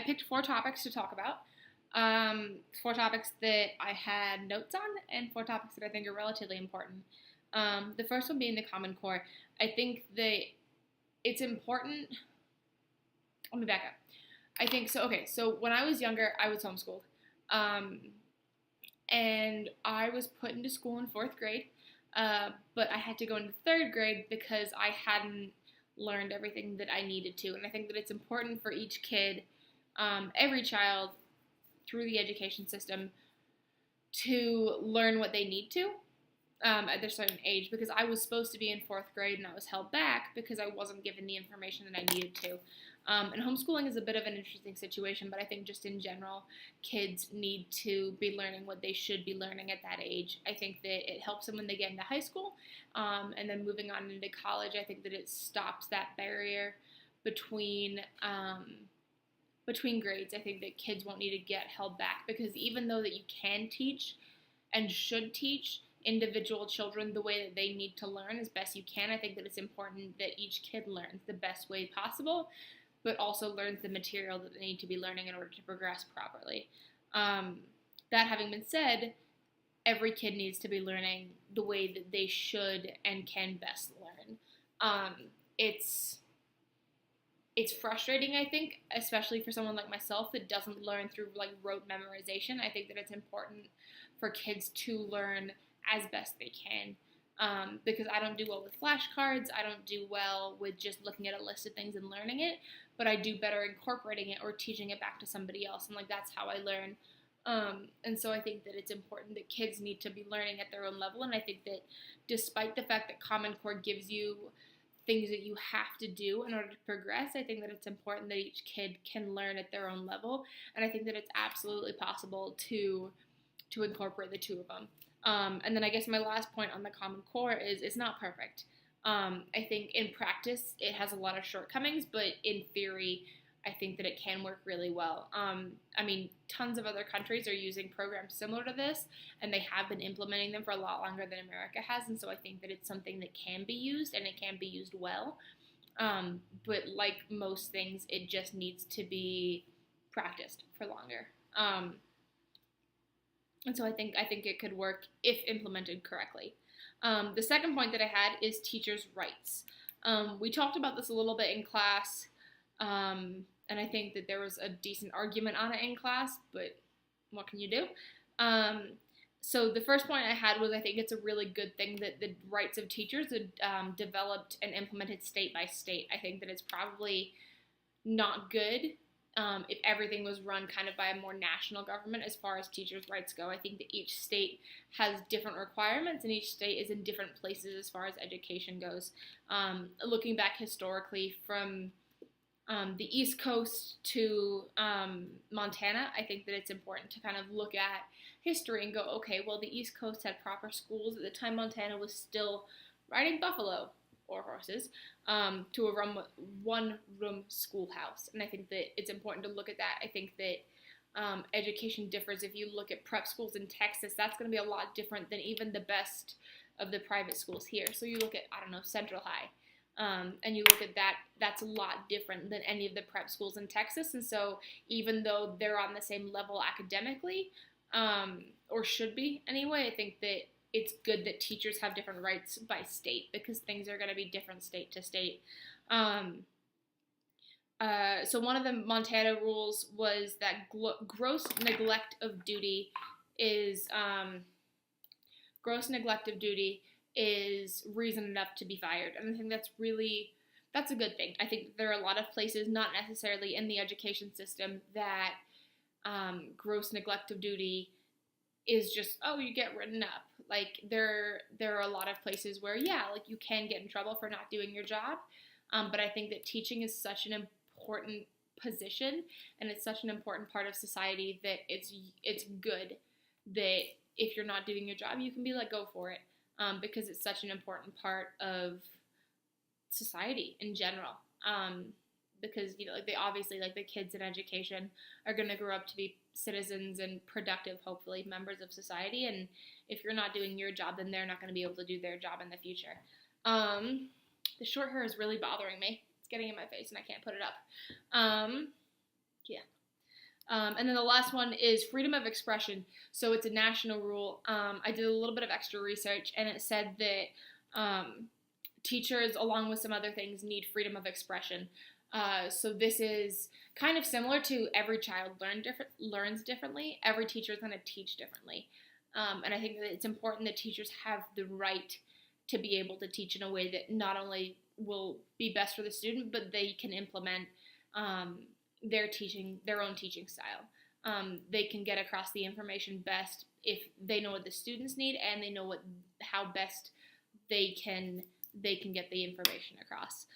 picked 4 topics to talk about. 4 topics that I had notes on, and 4 topics that I think are relatively important. The first one being the Common Core. I think that it's important. Let me back up. I think so. Okay, so when I was younger, I was homeschooled, um, and I was put into school in 4th grade. But I had to go into 3rd grade because I hadn't learned everything that I needed to, and I think that it's important for each kid, every child, through the education system, to learn what they need to at their certain age, because I was supposed to be in 4th grade and I was held back because I wasn't given the information that I needed to. And homeschooling is a bit of an interesting situation, but I think just in general, kids need to be learning what they should be learning at that age. I think that it helps them when they get into high school, and then moving on into college. I think that it stops that barrier between grades. I think that kids won't need to get held back, because even though that you can teach and should teach individual children the way that they need to learn as best you can, I think that it's important that each kid learns the best way possible, but also learns the material that they need to be learning in order to progress properly. That having been said, every kid needs to be learning the way that they should and can best learn. It's frustrating, I think, especially for someone like myself that doesn't learn through like rote memorization. I think that it's important for kids to learn as best they can, because I don't do well with flashcards. I don't do well with just looking at a list of things and learning it, but I do better incorporating it or teaching it back to somebody else, and like that's how I learn. And so I think that it's important that kids need to be learning at their own level, and I think that despite the fact that Common Core gives you things that you have to do in order to progress, I think that it's important that each kid can learn at their own level, and I think that it's absolutely possible to incorporate the two of them. And then I guess my last point on the Common Core is it's not perfect. I think in practice it has a lot of shortcomings, but in theory I think that it can work really well. I mean, tons of other countries are using programs similar to this, and they have been implementing them for a lot longer than America has, and so I think that it's something that can be used, and it can be used well. But like most things, it just needs to be practiced for longer. And so I think it could work if implemented correctly. The second point that I had is teachers' rights. We talked about this a little bit in class, and I think that there was a decent argument on it in class, but what can you do? So the first point I had was I think it's a really good thing that the rights of teachers are developed and implemented state by state. I think that it's probably not good if everything was run kind of by a more national government as far as teachers' rights go. I think that each state has different requirements, and each state is in different places as far as education goes. Looking back historically from the East Coast to Montana, I think that it's important to kind of look at history and go, okay, well, the East Coast had proper schools at the time Montana was still riding buffalo or horses to a one-room schoolhouse. And I think that it's important to look at that. I think that education differs. If you look at prep schools in Texas, that's going to be a lot different than even the best of the private schools here. So you look at, I don't know, Central High, and you look at that, that's a lot different than any of the prep schools in Texas. And so even though they're on the same level academically, or should be anyway, I think that it's good that teachers have different rights by state, because things are going to be different state to state. So one of the Montana rules was that gross neglect of duty is reason enough to be fired. And I think that's a good thing. I think there are a lot of places, not necessarily in the education system, that gross neglect of duty is just, oh, you get written up. Like, there are a lot of places where, yeah, like, you can get in trouble for not doing your job, but I think that teaching is such an important position, and it's such an important part of society that it's good that if you're not doing your job, you can be let go for it, because it's such an important part of society in general. Because, you know, like, they obviously, like, the kids in education are going to grow up to be citizens and productive, hopefully, members of society, and if you're not doing your job, then they're not going to be able to do their job in the future. The short hair is really bothering me. It's getting in my face, and I can't put it up. Yeah. And then the last one is freedom of expression. So it's a national rule. I did a little bit of extra research, and it said that teachers, along with some other things, need freedom of expression. So this is kind of similar to every child learns differently. Every teacher is going to teach differently. And I think that it's important that teachers have the right to be able to teach in a way that not only will be best for the student, but they can implement their own teaching style. They can get across the information best if they know what the students need and they know how best they can get the information across.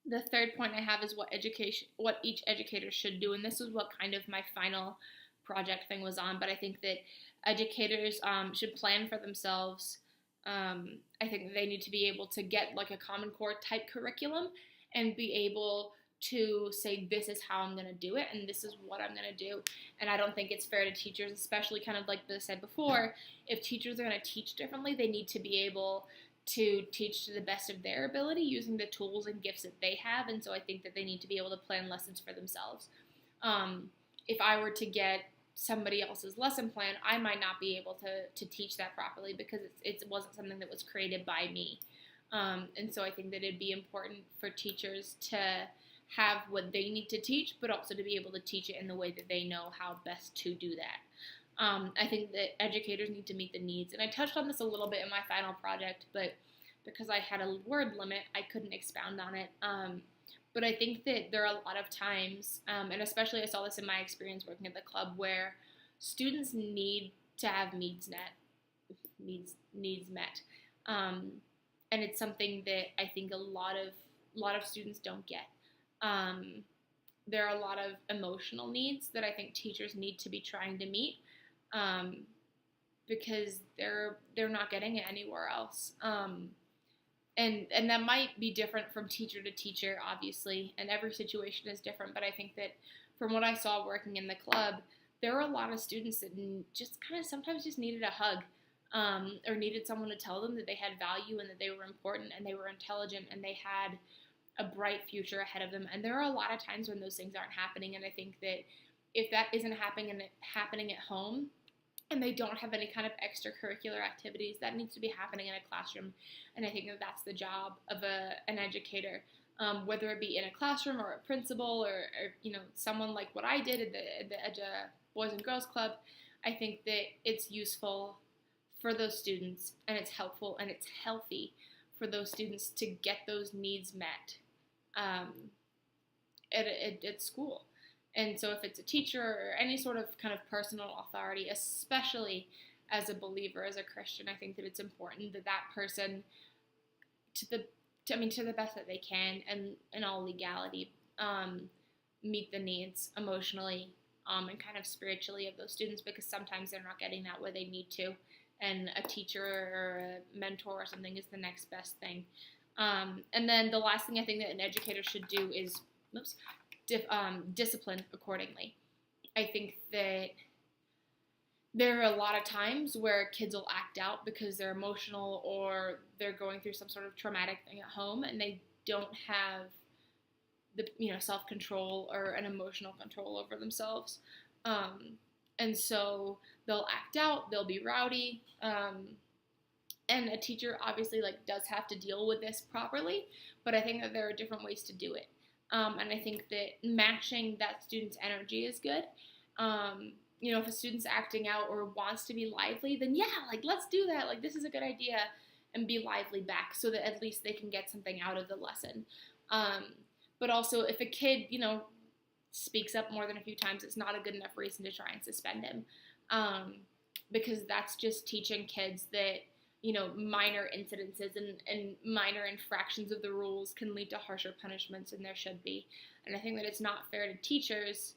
The third point I have is what each educator should do, and this is what kind of my final project thing was on. But I think that educators should plan for themselves. I think they need to be able to get like a Common Core type curriculum and be able to say, this is how I'm going to do it and this is what I'm going to do. And I don't think it's fair to teachers, especially kind of like I said before, if teachers are going to teach differently, they need to be able to teach to the best of their ability using the tools and gifts that they have. And so I think that they need to be able to plan lessons for themselves. If I were to get somebody else's lesson plan, I might not be able to teach that properly because it wasn't something that was created by me. And so I think that it'd be important for teachers to have what they need to teach, but also to be able to teach it in the way that they know how best to do that. I think that educators need to meet the needs. And I touched on this a little bit in my final project, but because I had a word limit, I couldn't expound on it. But I think that there are a lot of times, and especially I saw this in my experience working at the club, where students need to have needs met. And it's something that I think a lot of students don't get. There are a lot of emotional needs that I think teachers need to be trying to meet, because they're not getting it anywhere else. And that might be different from teacher to teacher, obviously, and every situation is different. But I think that from what I saw working in the club, there were a lot of students that just kind of sometimes just needed a hug, or needed someone to tell them that they had value and that they were important and they were intelligent and they had a bright future ahead of them. And there are a lot of times when those things aren't happening. And I think that if that isn't happening at home, and they don't have any kind of extracurricular activities, that needs to be happening in a classroom. And I think that that's the job of an educator, whether it be in a classroom or a principal or someone like what I did at the Boys and Girls Club. I think that it's useful for those students, and it's helpful and it's healthy for those students to get those needs met at school. And so if it's a teacher or any sort of kind of personal authority, especially as a believer, as a Christian, I think that it's important that that person, to the best that they can and in all legality, meet the needs emotionally and kind of spiritually of those students, because sometimes they're not getting that where they need to. And a teacher or a mentor or something is the next best thing. And then the last thing I think that an educator should do is discipline accordingly. I think that there are a lot of times where kids will act out because they're emotional or they're going through some sort of traumatic thing at home and they don't have the self-control or an emotional control over themselves. And so they'll act out, they'll be rowdy, and a teacher obviously does have to deal with this properly, but I think that there are different ways to do it. And I think that matching that student's energy is good. If a student's acting out or wants to be lively, then let's do that. This is a good idea, and be lively back so that at least they can get something out of the lesson. But also if a kid, speaks up more than a few times, it's not a good enough reason to try and suspend him. Because that's just teaching kids that, minor incidences and minor infractions of the rules can lead to harsher punishments than there should be. And I think that it's not fair to teachers,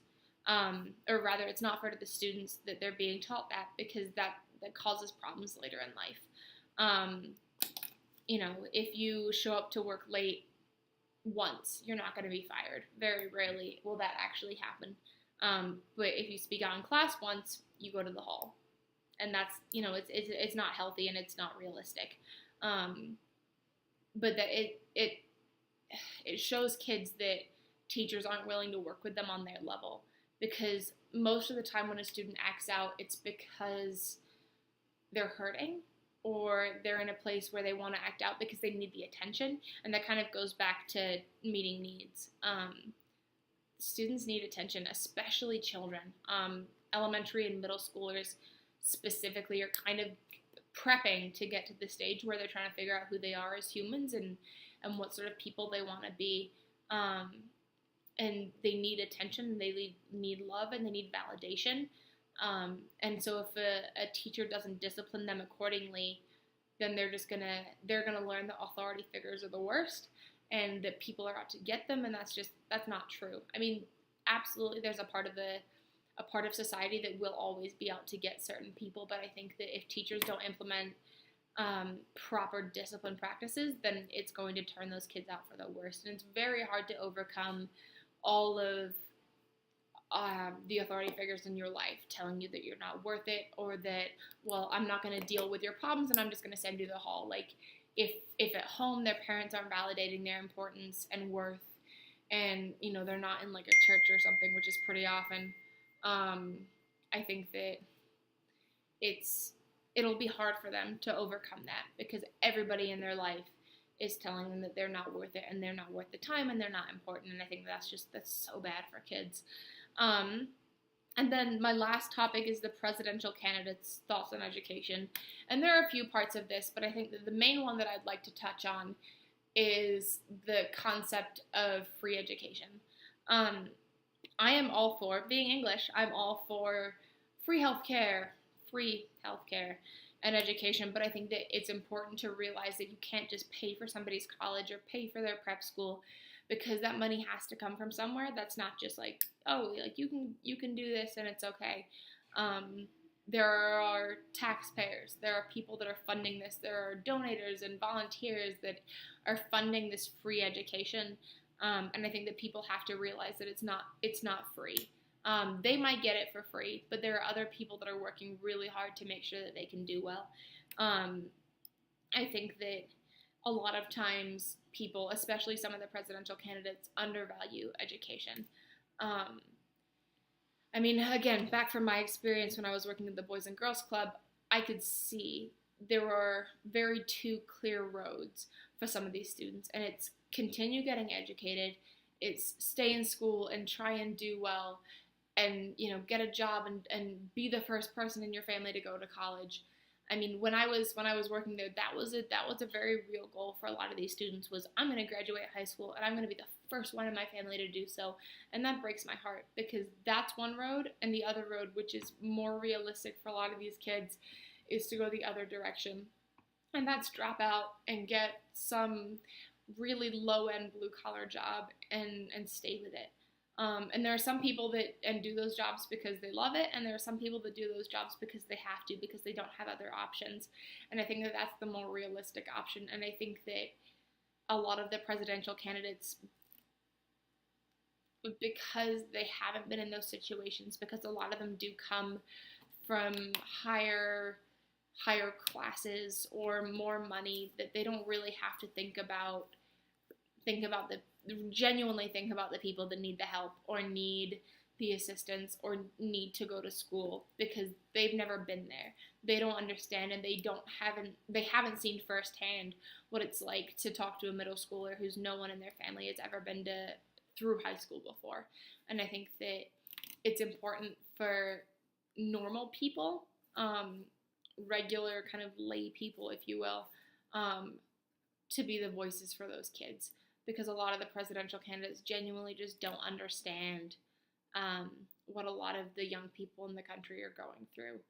or rather it's not fair to the students that they're being taught that, because that causes problems later in life. If you show up to work late once, you're not going to be fired. Very rarely will that actually happen. But if you speak out in class once, you go to the hall. And that's, it's not healthy and it's not realistic. But that it shows kids that teachers aren't willing to work with them on their level, because most of the time when a student acts out, it's because they're hurting or they're in a place where they want to act out because they need the attention. And that kind of goes back to meeting needs. Students need attention, especially children. Elementary and middle schoolers specifically are kind of prepping to get to the stage where they're trying to figure out who they are as humans and what sort of people they want to be. And they need attention, they need love, and they need validation. And so if a teacher doesn't discipline them accordingly, then they're gonna learn that authority figures are the worst and that people are out to get them, and that's not true. I mean, absolutely, there's a part of society that will always be out to get certain people, but I think that if teachers don't implement proper discipline practices, then it's going to turn those kids out for the worst, and it's very hard to overcome all of the authority figures in your life telling you that you're not worth it, or that, well, I'm not going to deal with your problems and I'm just going to send you to the hall. Like, if at home their parents aren't validating their importance and worth, and they're not in like a church or something, which is pretty often, I think that it'll be hard for them to overcome that, because everybody in their life is telling them that they're not worth it and they're not worth the time and they're not important. And I think that's so bad for kids. And then my last topic is the presidential candidates' thoughts on education. And there are a few parts of this, but I think that the main one that I'd like to touch on is the concept of free education. I am all for, being English, I'm all for free healthcare and education, but I think that it's important to realize that you can't just pay for somebody's college or pay for their prep school, because that money has to come from somewhere. That's not just like, oh, like you can do this and it's okay. There are taxpayers, there are people that are funding this, there are donors and volunteers that are funding this free education, and I think that people have to realize that it's not free. They might get it for free, but there are other people that are working really hard to make sure that they can do well. I think that a lot of times people, especially some of the presidential candidates, undervalue education. I mean, again, back from my experience when I was working at the Boys and Girls Club, I could see there were very two clear roads for some of these students, and it's continue getting educated, it's stay in school and try and do well, and get a job and be the first person in your family to go to college. I mean, when I was working there, that was a very real goal for a lot of these students, was I'm going to graduate high school and I'm going to be the first one in my family to do so. And that breaks my heart, because that's one road, and the other road, which is more realistic for a lot of these kids, is to go the other direction. And that's drop out and get some really low-end blue-collar job and stay with it. And there are some people that do those jobs because they love it, and there are some people that do those jobs because they have to, because they don't have other options. And I think that that's the more realistic option. And I think that a lot of the presidential candidates, because they haven't been in those situations, because a lot of them do come from higher classes or more money, that they don't really have to genuinely think about the people that need the help or need the assistance or need to go to school, because they've never been there. They don't understand, and they haven't seen firsthand what it's like to talk to a middle schooler who's no one in their family has ever been through high school before. And I think that it's important for normal people, regular kind of lay people, if you will, to be the voices for those kids, because a lot of the presidential candidates genuinely just don't understand what a lot of the young people in the country are going through.